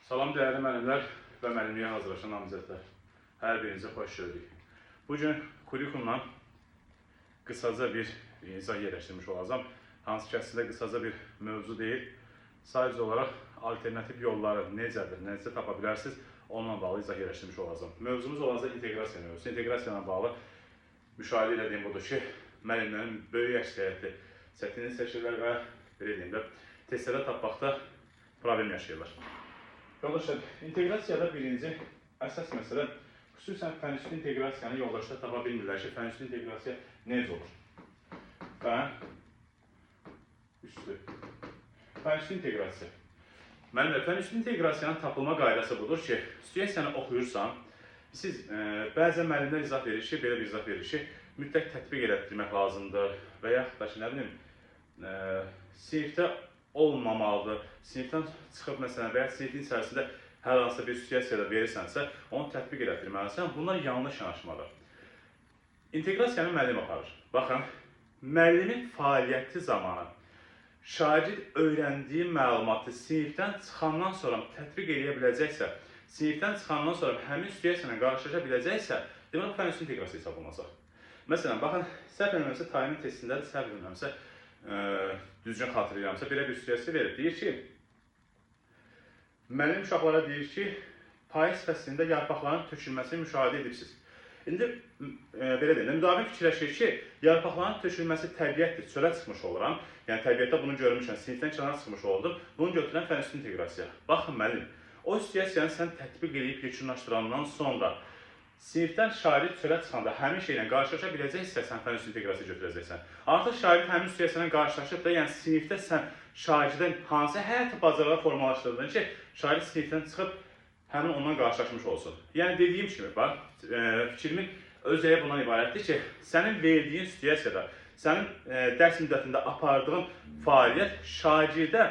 Salam değerli müəllimlər və müəllimliyə hazırlaşan namizədlər. Hər birinizə xoş gördük. Bugün kurikulumla qısaca bir izah yerləşdirmiş olacağım. Hansı ki, əslində qısaca bir mövzu deyil. Sadəcə olaraq alternativ yolları necə tapa bilərsiniz, onunla bağlı izah yerləşdirmiş olacağım. Mövzumuz olacaq inteqrasiya mövzusu. İnteqrasiya ilə bağlı müşahidə edədiyim budur ki, müəllimlərin böyük əksəriyyəti çətinlik çəkirlər və belə deyim də, testlərdə tapmaqda problem yaşayırlar. Yoldaşlar, inteqrasiyada birinci əsas məsələ, xüsusən fənüsü inteqrasiyanı yoldaşlar tapa bilmirlər ki, fənüsü inteqrasiya necə olur? Fənüsü inteqrasiya. Müəllimlər, fənüsü inteqrasiyanın tapılma qaydası budur ki, situasiyanı oxuyursan, siz bəzən müəllimlər izah verir ki, belə bir izah verir ki, mütləq tətbiq elətdirmək lazımdır və yaxud da ki, nə bilim, sinifdə olmamalıdır. Sinifdən çıxıb məsələn və ya sinifin içərisində hər hansısa bir situasiyada verirsənsə, onu tətbiq elətdirməlisən. Bunlar yanlış yanaşmadır. İnteqrasiyanı müəllim aparır. Baxın, müəllimin fəaliyyəti zamanı şagird öyrəndiyi məlumatı sinifdən çıxandan sonra tətbiq edə biləcəksə, sinifdən çıxandan sonra həmin situasiya ilə qarşılaşa biləcəksə, demək, fənüsü inteqrasiya hesab olunacaq. Məsələn, baxın, səhv eləmirəmsə, tayimin testindədir, səhv eləmirəmsə, düzgün xatırlayıramsa, belə bir situasiya verir. Deyir ki, müəllim uşaqlara deyir ki, payız fəslində yarpaqların tökülməsini müşahidə edibsiniz. İndi, belə deyil, müdavim fikirləşir ki, yarpaqların tökülməsi təbiətdir, çölə çıxmış oluram. Yəni, təbiətdə bunu görmüşəm, sinifdən kənara çıxmış oldum. Bunu götürən fənüsü inteqrasiya. Baxın, müəllim, o situasiyanı sən tətbiq edib yekunlaşdırandan sonra sinifdən şagird çölə çıxanda həmin şeylə qarşılaşa biləcəksə, sən fənüsü inteqrasiya götürəcəksən. Artıq şagird həmin situasiya ilə qarşılaşıb da, yəni sinifdə sən şagirdən hansı həyat bacarığı formalaşdırdın ki, şagird sinifdən çıxıb həmin ondan qarşılaşmış olsun. Yəni dediyim kimi, bax, fikrimin özəyi bundan ibarətdir ki, sənin verdiyin situasiyada, sənin dərs müddətində apardığın fəaliyyət şagirdə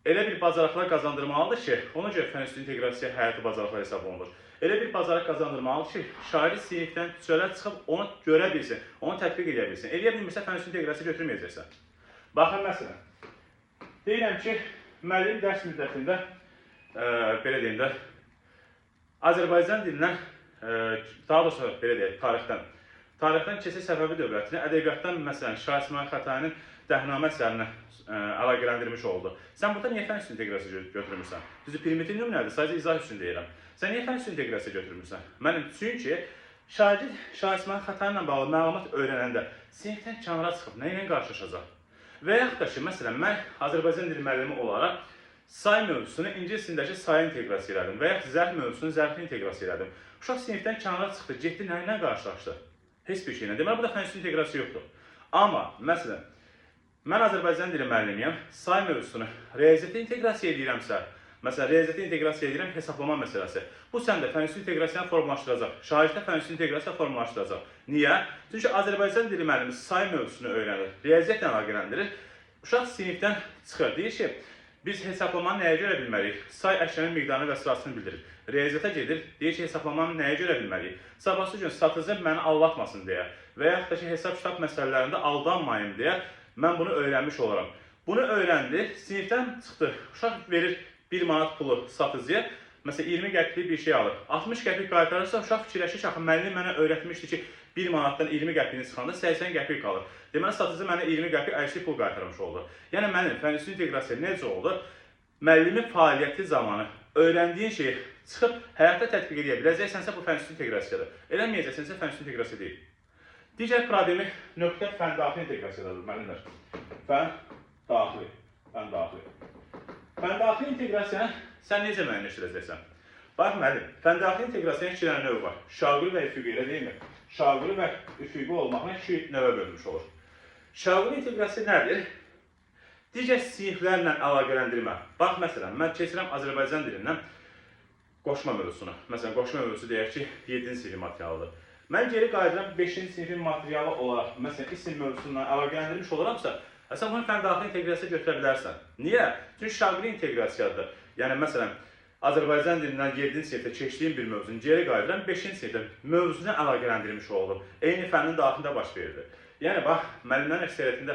elə bir bacarıqlar qazandırmalıdır ki, ona görə fənüsü inteqrasiya həyatı bacarıqlar hesab olunur. Elə bir bacarıq qazandırmalıdır ki, şagird sinifdən çölə çıxıb onu görə bilsin, onu tətbiq edə bilsin. Eləyə bilmirsə, fənüsü inteqrasiya götürməyəcəksən. Baxın, məsələn, deyirəm ki, müəllim dərs müddətində, belə deyim də, Azərbaycan dilindən, daha doğrusu, belə deyək, tarixdən Keçid Səfəvi dövlətini, ədəbiyyatdan, məsələn, Şah İsmail Xətainin Dəhnamə əsərini əlaqələndirmiş oldu. Sən burada niyə fənüsü inteqrasiya götürmürsən? Düzü, primitiv nümunədir, sadəcə izah üçün deyirəm. Sən niyə fənüsü inteqrasiya götürmürsən? Mənim, çünki şagird Şah İsmail Xətai ilə bağlı məlumat öyrənəndə sinifdən kənara çıxıb, nə ilə qarşılaşacaq? Və yaxud da ki, məsələn, mən Azərbaycan dili müəllimi olaraq say mövzusunu ingilis dilindəki saya inteqrasiya elədim və yaxud zərf mövzusunu zərfə inteqrasiya elədim. Uşaq sinifdən kənara çıxdı, getdi, nə ilə qarşılaşdı? Heç bir şeylə. Deməli, burada fənüsü inteqrasiya yoxdur. Amma, məsələn, mən Azərbaycan dili müəllimiyəm, say mövzusunu riyaziyyata inteqrasiya edirəmsə, məsələn, riyaziyyata inteqrasiya edirəm hesablama məsələsi. Bu səndə fənüsü inteqrasiyanı formalaşdıracaq, şagirddə fənüsü inteqrasiya formalaşdıracaq. Niyə? Çünki Azərbaycan dili müəllimi say mövzusunu öyrənir, riyaziyyatla əlaqələndirir. Uşaq sinifdən çıxır, deyir ki, biz hesablamanı nəyə görə bilməliyik? Say əşyanın miqdarını və sırasını bildirir. Riyaziyyata gedir, deyir ki, hesablamanı nəyə görə bilməliyik? Sabahsı gün satıcı məni aldatmasın deyə və yaxud da ki, hesab-kitab məsələlərində aldanmayın deyə mən bunu öyrənmiş olaram. Bunu öyrəndi, sinifdən çıxdı. Uşaq verir 1 manat pulu satıcıya, məsələn 20 qəpiklik bir şey alır. 60 qəpik qaytarırsa, uşaq fikirləşir ki, müəllim mənə öyrətmişdi ki, 1 manatdan 20 qəpiyini çıxanda 80 qəpik qalır. Deməli, satıcı mənə 20 qəpik əksik pul qaytarmış oldu. Yəni, müəllim, fənüsü inteqrasiya necə oldu? Müəllimin fəaliyyəti zamanı öyrəndiyin şeyi çıxıb həyatda tətbiq edə biləcəksənsə, bu fənüsü inteqrasiyadır. Eləməyəcəksənsə, fənüsü inteqrasiya deyil. Digər problemi nöqtə fəndaxili inteqrasiyadadır, müəllimlər. Fəndaxili. Fəndaxili inteqrasiyanı sən necə müəyyənləşdirəcəksən? Bax, müəllim, fəndaxili inteqrasiyanın 2 dənə növü var. Şaquli və üfüqi, elə deyilmi? Şaquli və üfüqi olmaqla 2 növə bölünmüş olur. Şaquli inteqrasiya nədir? Digər siniflərlə əlaqələndirmə. Bax, məsələn, mən keçirəm Azərbaycan dilindən qoşma mövzusunu. Məsələn, qoşma mövzusu deyək ki, 7-ci sinifin materialıdır. Mən geri qayıdıram 5-ci sinifin materialı olaraq, məsələn, isim mövzusundan əlaqələndirmiş olaramsa, sən bunu fəndaxili inteqrasiya götürə bilərsən. Niyə? Çünki şaquli inteqrasiyadır. Yəni, məsələn, Azərbaycan dilindən 7-ci sinifdə keçdiyim bir mövzunu geri qayıdıram, 5-ci sinifdə mövzunu əlaqələndirmiş oldum. Eyni fənnin daxilində baş verirdi. Yəni, bax, müəllimlərin əksəriyyətində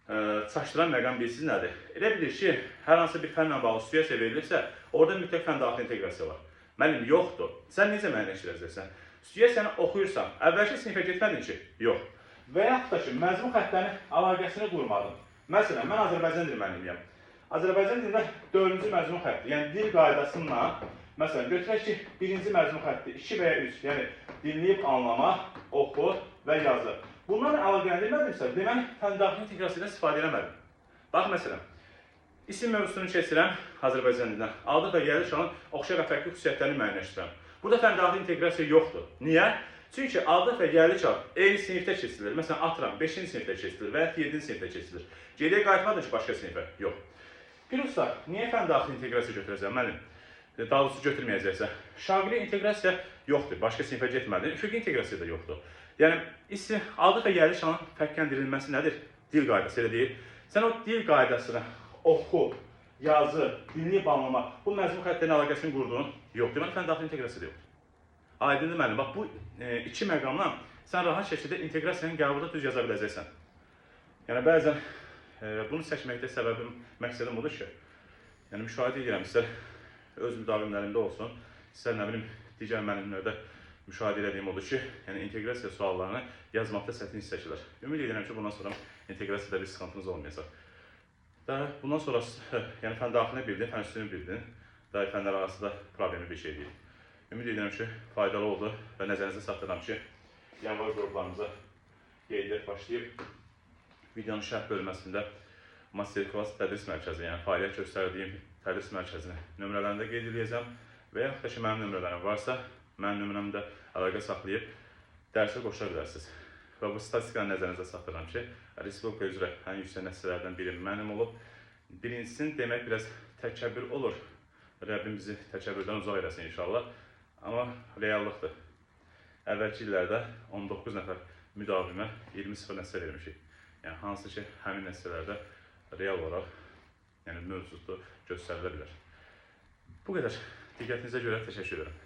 çaşdıran məqam bilirsiniz nədir? Elə bilir ki, hər hansı bir fənlə bağlı situasiya verilirsə, orada mütləq fən daxili inteqrasiya var. Müəllim, yoxdur. Sən necə müəyyənləşdirəcəksən? Situasiyanı oxuyursan, əvvəlki sinifə getmədin ki? Yox. Və yaxud da ki, məzmun xəttlərinin əlaqəsini qurmadın. Məsələn, mən Azərbaycan dili müəllimiyəm. Azərbaycan dilində 4-cü məzmun xətti, yəni dil qaydasından, məsələn, götürək ki, 1-ci məzmun xətti 2 və ya 3, yəni dinləyib anlamaq, oxu və yazı. Bunlarla əlaqələndirmədimsə, deməli, fən daxili inteqrasiyadan istifadə eləmədim. Bax, məsələn, isim mövzusunu keçirəm Azərbaycan dilindən. Adıq və gəliş halın oxşar və fərqli xüsusiyyətlərini müəyyənləşdirirəm. Burada fən daxili inteqrasiya yoxdur. Niyə? Çünki adıq və gəliş hal eyni sinifdə keçirilir. Məsələn, atıram, 5-ci sinifdə keçirilir və ya 7-ci sinifdə keçirilir. Geriyə qayıtmadın ki, başqa sinifə? Yox. Plus da, niyə fən daxili inteqrasiya götürəcəm? Mənim, daha doğrusu götürməyəcəksə. Şaqili inteqrasiya yoxdur, başqa sinifə getmədin. Üfüqi inteqrasiya da yoxdur. Yəni, adıq və gəliş halının fərqləndirilməsi nədir? Dil qaydası, elə deyil. Sən o dil qaydasını oxu, yazı, dinləyib anlamaq, bu məzmun xəttlərin əlaqəsini qurduğun yoxdur. Deməli, fən daxili inteqrasiya da yoxdur. Aydındır müəllim, bax, bu iki məqamla sən rahat şəkildə inteqrasiyanın qəbulda düz yaza biləcəksən. Yəni, bəzən bunu çəkməkdə səbəbim, məqsədim budur ki, yəni, müşahidə edirəm, istər öz müdavimlərimdə olsun, istər nə bilim, digər müəllimlərdə müşahidə edədiyim odur ki, yəni inteqrasiya suallarını yazmaqda çətin hiss çəkirlər. Ümid edirəm ki, bundan sonra inteqrasiyada bir sıxıntınız olmayacaq. Və bundan sonra yəni fən daxilini bildin, fən üstünü bildin, dahi fənlər arasında problemi bir şey deyil. Ümid edirəm ki, faydalı oldu və nəzərinizə saxlayıram ki, yanvar qruplarımıza qeydiyyat başlayıb videonun şərh bölməsində master-class tədris mərkəzi, yəni fəaliyyət göstərdiyim tədris mərkəzini nömrələrində qeyd edəcəm və yaxud da ki, mənim nömrələrim varsa, mənim nömrəmdə əlaqə saxlayıb dərsə qoşula bilərsiniz. Və bu statistikanı nəzərinizə saxlayıram ki, Respublika üzrə ən yüksək nəticələrdən biri mənim olub. Birincisinin demək biraz təkəbbür olur. Rəbbim bizi təkəbbürdən uzaq eləsin inşallah. Amma reallıqdır. Əvvəlki illərdə 19 nəfər müdavimə 20-0 nəticə vermişik. Yəni, hansı ki, həmin nəticələrdə real olaraq mövcuddur, göstərilə bilər. Bu qədər. Diqqətinizə görə təşəkkür edirəm.